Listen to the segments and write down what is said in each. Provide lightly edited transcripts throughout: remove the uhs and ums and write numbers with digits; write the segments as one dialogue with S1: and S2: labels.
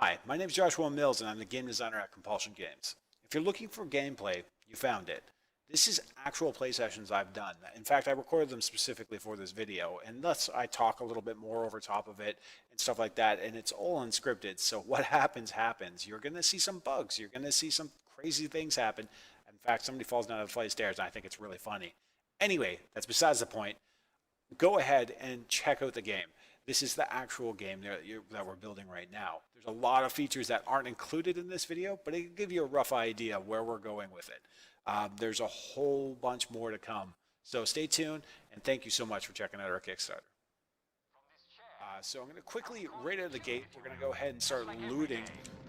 S1: Hi, my name is Joshua Mills and I'm the game designer at Compulsion Games. If you're looking for gameplay, you found it. This is actual play sessions I've done. In fact, I recorded them specifically for this video, and thus I talk a little bit more over top of it and stuff like that, and it's all unscripted, so what happens, happens. You're going to see some bugs, you're going to see some crazy things happen. In fact, somebody falls down a flight of stairs, and I think it's really funny. Anyway, that's besides the point. Go ahead and check out the game. This is the actual game that we're building right now. There's a lot of features that aren't included in this video, but it can give you a rough idea of where we're going with it. There's a whole bunch more to come. So stay tuned, and thank you so much for checking out our Kickstarter. So I'm going to quickly, right out of the gate, we're going to go ahead and start looting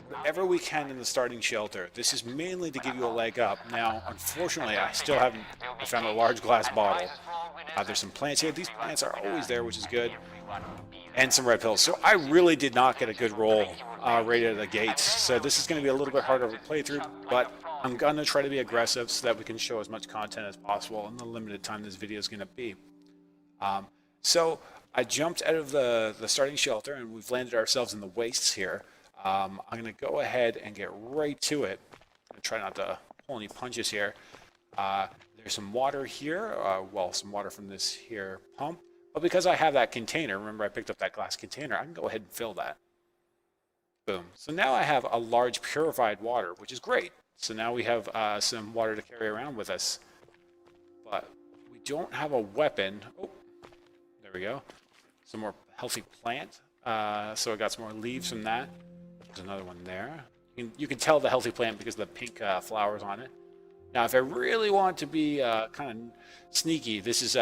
S1: whatever we can in the starting shelter. This is mainly to give you a leg up. Now, unfortunately, I still haven't found a large glass bottle. There's some plants here. These plants are always there, which is good. And some red pills. So I really did not get a good roll right out of the gates. So this is going to be a little bit harder to play through, but I'm going to try to be aggressive so that we can show as much content as possible in the limited time this video is going to be. So I jumped out of the starting shelter and we've landed ourselves in the wastes here. I'm going to go ahead and get right to it. I'm going to try not to pull any punches here. There's some water here, well, some water from this here pump. But because I have that container, remember I picked up that glass container, I can go ahead and fill that. Boom. So now I have a large purified water, which is great. So now we have some water to carry around with us. But we don't have a weapon. Oh, there we go. Some more healthy plant. So I got some more leaves from that. There's another one there. You can tell the healthy plant because of the pink flowers on it. Now, if I really want to be kind of sneaky, this is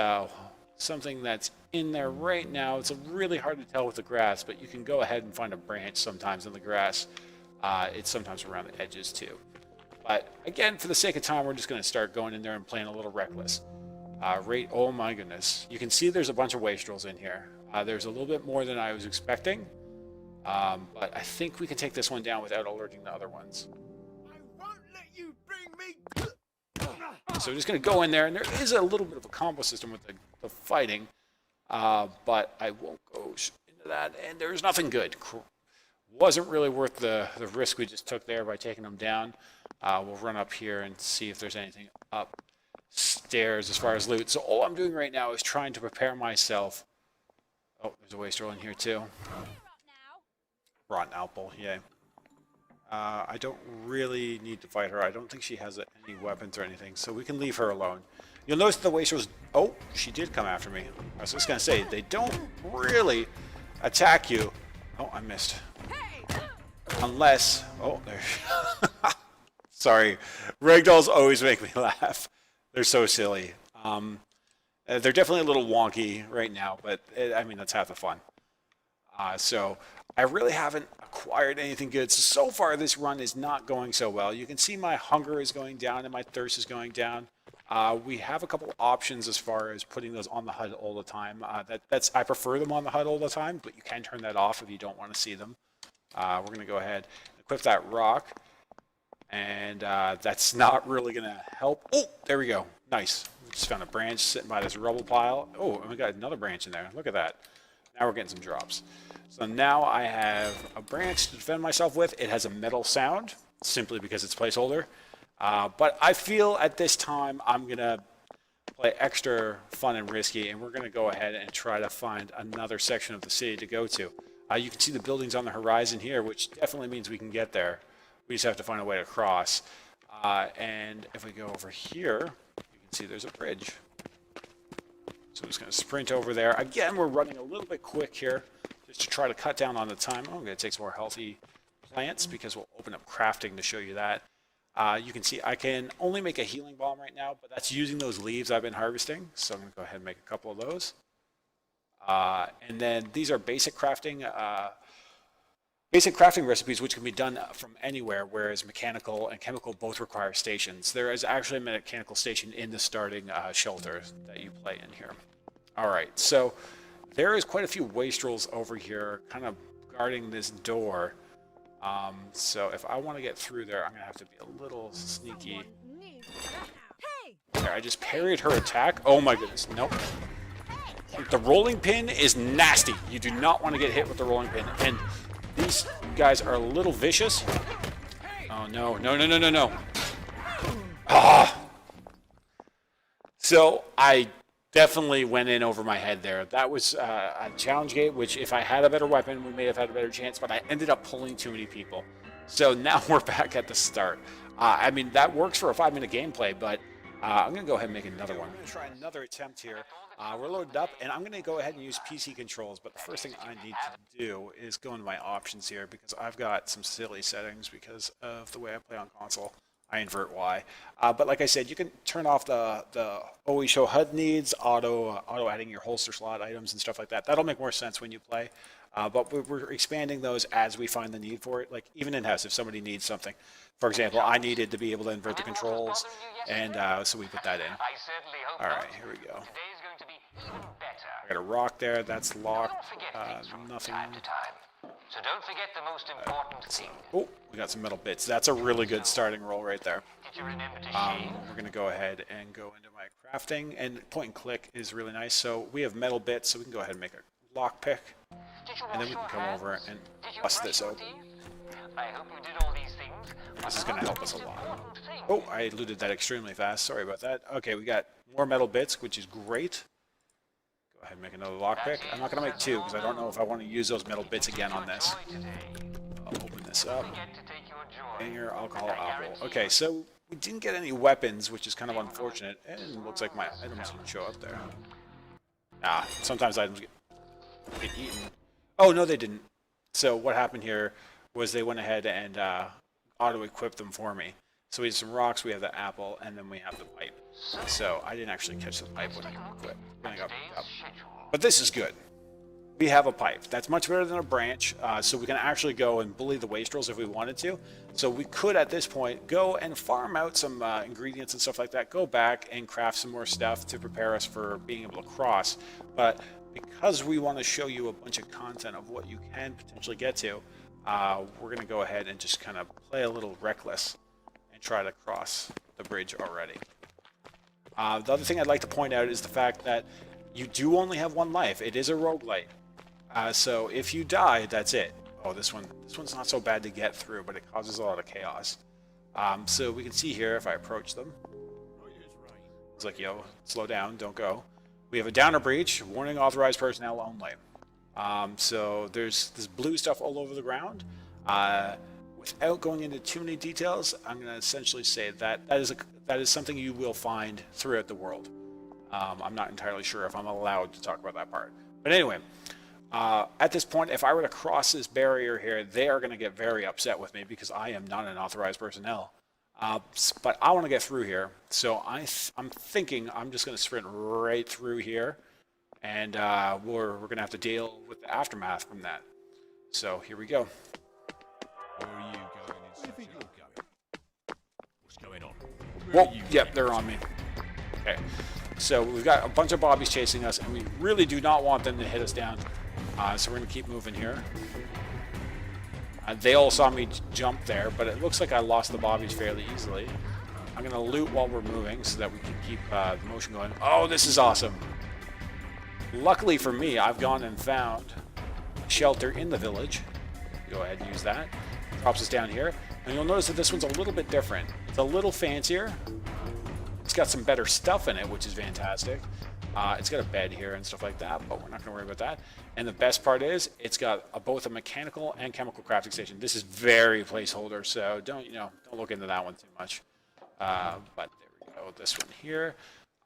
S1: something that's in there right now. It's really hard to tell with the grass, but you can go ahead and find a branch sometimes in the grass. It's sometimes around the edges too. But again, for the sake of time, we're just going to start going in there and playing a little reckless. Oh my goodness. You can see there's a bunch of wastrels in here. There's a little bit more than I was expecting. But I think we can take this one down without alerting the other ones.
S2: I won't let you bring me.
S1: So we're just going to go in there, and there is a little bit of a combo system with the fighting, but I won't go into that, and there's nothing good. Wasn't really worth the risk we just took there by taking them down. We'll run up here and see if there's anything upstairs as far as loot. So all I'm doing right now is trying to prepare myself. Oh, there's a wastrel in here too. Rotten apple, yay. I don't really need to fight her. I don't think she has any weapons or anything, so we can leave her alone. You'll notice the wastrels... Oh, she did come after me. I was just going to say, they don't really attack you. Oh, I missed. Unless... Oh, there... Sorry. Ragdolls always make me laugh. They're so silly. They're definitely a little wonky right now, but I mean, that's half the fun. So I really haven't acquired anything good. So far, this run is not going so well. You can see my hunger is going down and my thirst is going down. We have a couple options as far as putting those on the HUD all the time. I prefer them on the HUD all the time, but you can turn that off if you don't want to see them. We're going to go ahead and equip that rock. And that's not really going to help. Oh, there we go. Nice. We just found a branch sitting by this rubble pile. Oh, and we got another branch in there. Look at that. Now we're getting some drops. So now I have a branch to defend myself with. It has a metal sound, simply because it's placeholder. But I feel at this time I'm going to play extra fun and risky, and we're going to go ahead and try to find another section of the city to go to. You can see the buildings on the horizon here, which definitely means we can get there. We just have to find a way to cross. And if we go over here, you can see there's a bridge. So I'm just going to sprint over there. Again, we're running a little bit quick here just to try to cut down on the time. I'm going to take some more healthy plants because we'll open up crafting to show you that. You can see I can only make a healing balm right now, but that's using those leaves I've been harvesting. So I'm going to go ahead and make a couple of those. And then these are basic crafting recipes which can be done from anywhere, whereas mechanical and chemical both require stations. There is actually a mechanical station in the starting shelter that you play in here. All right, so there is quite a few wastrels over here kind of guarding this door. So if I want to get through there, I'm going to have to be a little sneaky. There, I just parried her attack. Oh my goodness, nope. The rolling pin is nasty. You do not want to get hit with the rolling pin. And guys are a little vicious. Oh, no, no, no, no, no, no. Ah! So I definitely went in over my head there. That was a challenge gate, which if I had a better weapon, we may have had a better chance, but I ended up pulling too many people. So now we're back at the start. I mean, that works for a 5-minute gameplay, but I'm going to go ahead and make another one. I'm going to try another attempt here. We're loaded up, and I'm going to go ahead and use PC controls, but the first thing I need to do is go into my options here because I've got some silly settings because of the way I play on console. I invert Y. But like I said, you can turn off the always show HUD needs, auto adding your holster slot items and stuff like that. That'll make more sense when you play. But we're expanding those as we find the need for it. Like even in-house, if somebody needs something. For example, I needed to be able to invert the controls, and so we put that in. All right, here we go. I got a rock there. That's locked. Nothing.
S3: So don't forget the most important thing.
S1: Oh, we got some metal bits. That's a really good starting roll right there.
S3: Did you remember to shave?
S1: We're going to go ahead and go into my crafting. And point and click is really nice. So we have metal bits, so we can go ahead and make a lockpick. And then we can come over and bust this open.
S3: I hope you did all these things.
S1: This is going to help us a lot. Oh, I looted that extremely fast. Sorry about that. Okay, we got more metal bits, which is great. Go ahead and make another lockpick. I'm not going to make two because I don't know if I want to use those metal bits again on this. I'll open this up. Banger, alcohol, apple. Okay, so we didn't get any weapons, which is kind of unfortunate. And it looks like my items didn't show up there. Sometimes items get eaten. Oh, no, they didn't. So what happened here was they went ahead and auto-equipped them for me. So we have some rocks, we have the apple, and then we have the pipe. So I didn't actually catch the pipe when I equipped. When I got picked up. But this is good. We have a pipe. That's much better than a branch, so we can actually go and bully the wastrels if we wanted to. So we could, at this point, go and farm out some ingredients and stuff like that, go back and craft some more stuff to prepare us for being able to cross. But because we want to show you a bunch of content of what you can potentially get to, we're going to go ahead and just kind of play a little reckless and try to cross the bridge already. The other thing I'd like to point out is the fact that you do only have one life. It is a roguelite. So if you die, that's it. Oh, this one's not so bad to get through, but it causes a lot of chaos. So we can see here if I approach them. It's like, yo, slow down, don't go. We have a downer breach, warning authorized personnel only. So there's this blue stuff all over the ground. Without going into too many details, I'm going to essentially say that that is something you will find throughout the world. I'm not entirely sure if I'm allowed to talk about that part. But anyway, at this point, if I were to cross this barrier here, they are going to get very upset with me because I am not an authorized personnel. But I want to get through here. So I'm thinking I'm just going to sprint right through here. And we're going to have to deal with the aftermath from that. So here we go.
S2: Where are you going? Where do you think you're going? What's going on?
S1: Whoa, yep, they're on me. Okay, so we've got a bunch of bobbies chasing us, and we really do not want them to hit us down. So we're going to keep moving here. They all saw me jump there, but it looks like I lost the bobbies fairly easily. I'm going to loot while we're moving so that we can keep the motion going. Oh, this is awesome. Luckily for me, I've gone and found a shelter in the village. Go ahead and use that. Drops us down here. And you'll notice that this one's a little bit different. It's a little fancier. It's got some better stuff in it, which is fantastic. It's got a bed here and stuff like that, but we're not going to worry about that. And the best part is it's got both a mechanical and chemical crafting station. This is very placeholder, so don't look into that one too much. But there we go. This one here.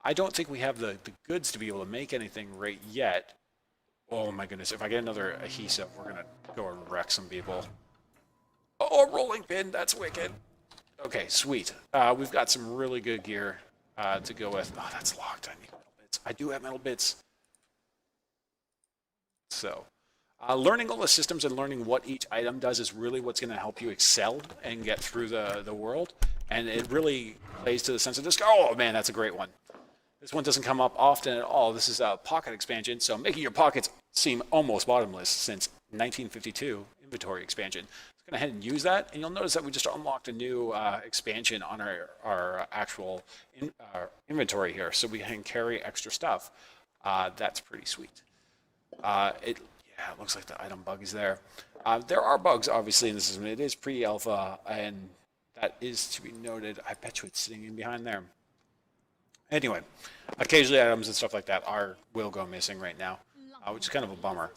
S1: I don't think we have the goods to be able to make anything right yet. Oh my goodness, if I get another adhesive, we're going to go and wreck some people. Oh, a rolling pin, that's wicked. Okay, sweet. We've got some really good gear to go with. Oh, that's locked. I need metal bits. I do have metal bits. So, learning all the systems and learning what each item does is really what's going to help you excel and get through the world. And it really plays to the sense of just, oh man, that's a great one. This one doesn't come up often at all. This is a pocket expansion, so making your pockets seem almost bottomless since 1952 inventory expansion. Let's go ahead and use that, and you'll notice that we just unlocked a new expansion on our actual inventory here, so we can carry extra stuff. That's pretty sweet. Yeah, Yeah, it looks like the item bug is there. There are bugs, obviously, in the system. It is pre-alpha, and that is to be noted. I bet you it's sitting in behind there. Anyway, occasionally items and stuff like that will go missing right now, which is kind of a bummer.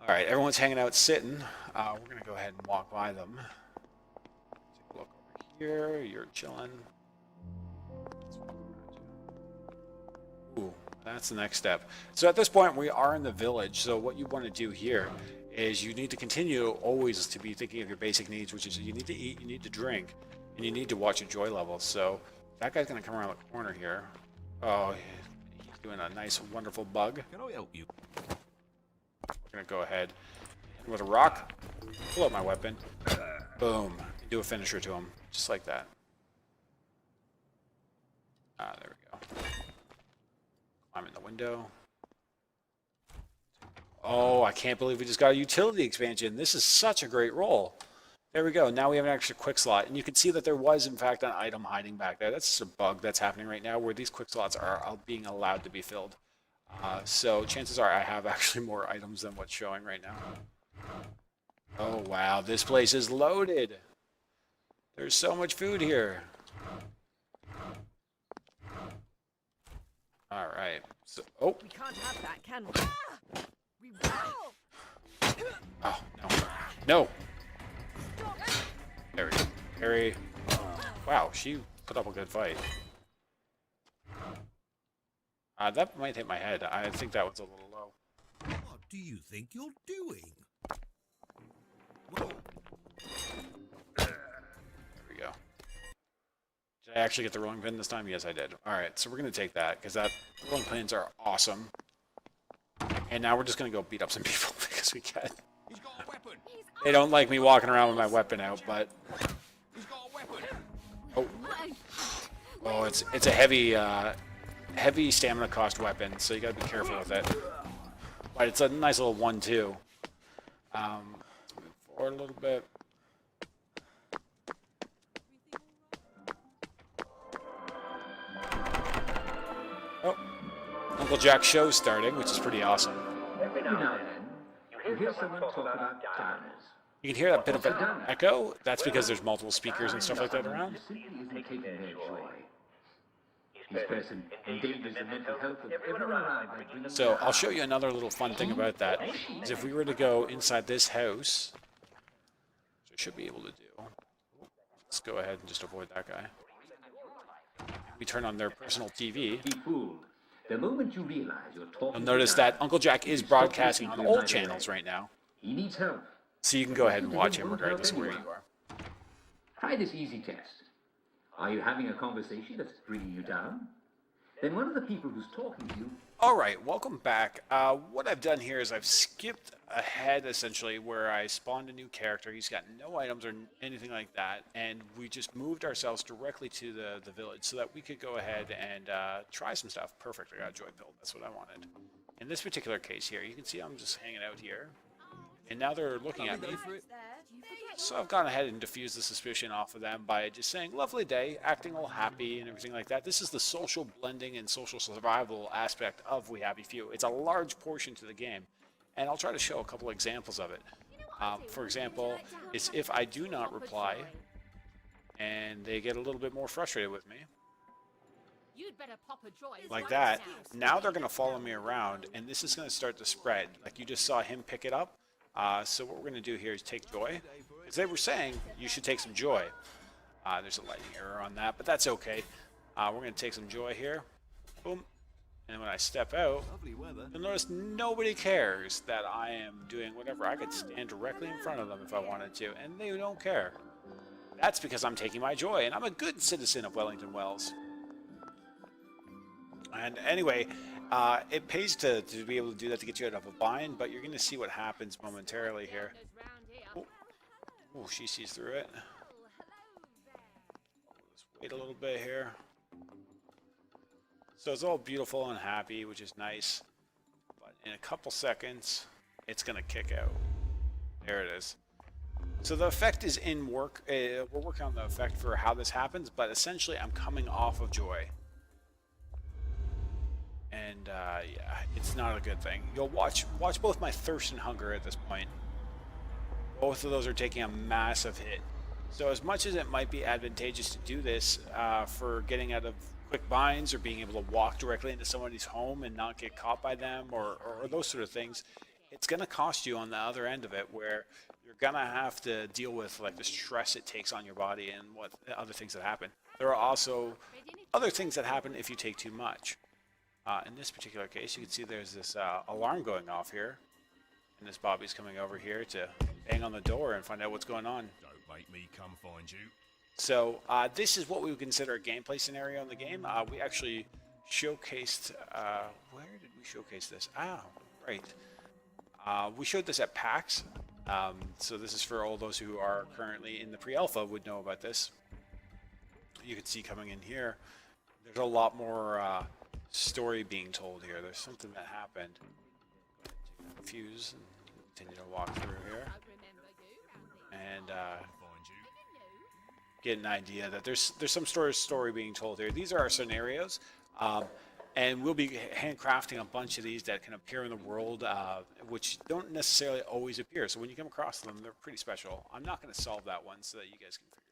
S1: All right, everyone's hanging out sitting. We're going to go ahead and walk by them. Take a look over here. You're chilling. Let's walk around you. Ooh, that's the next step. So at this point, we are in the village. So what you want to do here is you need to continue always to be thinking of your basic needs, which is you need to eat, you need to drink, and you need to watch your joy levels. So that guy's going to come around the corner here. Oh, he's doing a nice, wonderful bug.
S2: Can I help you?
S1: We're going to go ahead and with a rock, pull out my weapon. Boom. Do a finisher to him, just like that. There we go. Climb in the window. Oh, I can't believe we just got a utility expansion. This is such a great roll. There we go. Now we have an extra quick slot. And you can see that there was, in fact, an item hiding back there. That's just a bug that's happening right now where these quick slots are being allowed to be filled. So chances are I have actually more items than what's showing right now. Oh, wow. This place is loaded. There's so much food here. All right. So, oh.
S4: We can't have that, can we? We will.
S1: Oh, no. No. There we go. Harry. Wow, she put up a good fight. That might hit my head. I think that was a little low.
S2: What do you think you're doing? Whoa.
S1: There we go. Did I actually get the rolling pin this time? Yes, I did. All right, so we're going to take that because that rolling pins are awesome. And now we're just going to go beat up some people because we can.
S2: He's got a weapon.
S1: They don't like me walking around with my weapon out, but...
S2: He's got a weapon.
S1: Oh, oh, it's a heavy stamina cost weapon, so you gotta be careful with it. But it's a nice little 1-2. Move forward a little bit. Oh, Uncle Jack's show's starting, which is pretty awesome.
S5: Every now and then, you hear someone talk about diamonds.
S1: You can hear that bit of an echo. That's because there's multiple speakers and stuff like that around.
S5: Simply isn't taking their joy. This person endangers the mental health of everyone around by bringing
S1: So I'll show you another little fun thing about that. Is if we were to go inside this house, which I should be able to do. Let's go ahead and just avoid that guy. We turn on their personal TV.
S5: be fooled. The moment you realize you're talking
S1: You'll notice
S5: to
S1: that
S5: God,
S1: Uncle Jack is broadcasting on all channels right now.
S5: he needs help.
S1: So you can go ahead and watch him regardless of where you are.
S5: Try this easy test. Are you having a conversation that's bringing you down? Then one of the people who's talking to you.
S1: All right, welcome back. What I've done here is I've skipped ahead, essentially, where I spawned a new character. He's got no items or anything like that, and we just moved ourselves directly to the village so that we could go ahead and try some stuff. Perfect, I got a joy pill. That's what I wanted. In this particular case here, you can see I'm just hanging out here, and now they're looking at me. So I've gone ahead and diffused the suspicion off of them by just saying, lovely day, acting all happy and everything like that. This is the social blending and social survival aspect of We Happy Few. It's a large portion to the game, and I'll try to show a couple examples of it. For example, is if I do not reply, and they get a little bit more frustrated with me, like that, now they're going to follow me around, and this is going to start to spread. Like you just saw him pick it up. So what we're going to do here is take joy. As they were saying, you should take some joy. There's a lighting error on that, but that's okay. We're going to take some joy here. Boom. And when I step out, you'll notice nobody cares that I am doing whatever. I could stand directly in front of them if I wanted to, and they don't care. That's because I'm taking my joy, and I'm a good citizen of Wellington Wells. And anyway, it pays to be able to do that to get you out of a bind, but you're going to see what happens momentarily here. Oh, she sees through it. Let's wait a little bit here. So it's all beautiful and happy, which is nice. But in a couple seconds, it's going to kick out. There it is. So the effect is in work. We're working on the effect for how this happens, but essentially I'm coming off of joy. and yeah, it's not a good thing. You'll watch both my thirst and hunger at this point. Both of those are taking a massive hit. So as much as it might be advantageous to do this for getting out of quick binds or being able to walk directly into somebody's home and not get caught by them or those sort of things, it's going to cost you on the other end of it, where you're going to have to deal with like the stress it takes on your body and what other things that happen. There are also other things that happen if you take too much. In this particular case, you can see there's this alarm going off here, and this Bobby's coming over here to bang on the door and find out what's going on.
S2: Don't make me come find you.
S1: So this is what we would consider a gameplay scenario in the game. We actually showcased, where did we showcase this? Ah, right. We showed this at PAX. So this is for all those who are currently in the pre-alpha would know about this. You can see coming in here, there's a lot more story being told here. There's something that happened. Fuse and continue to walk through here. And
S2: Find you.
S1: get an idea that there's some story being told here. These are our scenarios, and we'll be handcrafting a bunch of these that can appear in the world, which don't necessarily always appear. So when you come across them, they're pretty special. I'm not going to solve that one so that you guys can figure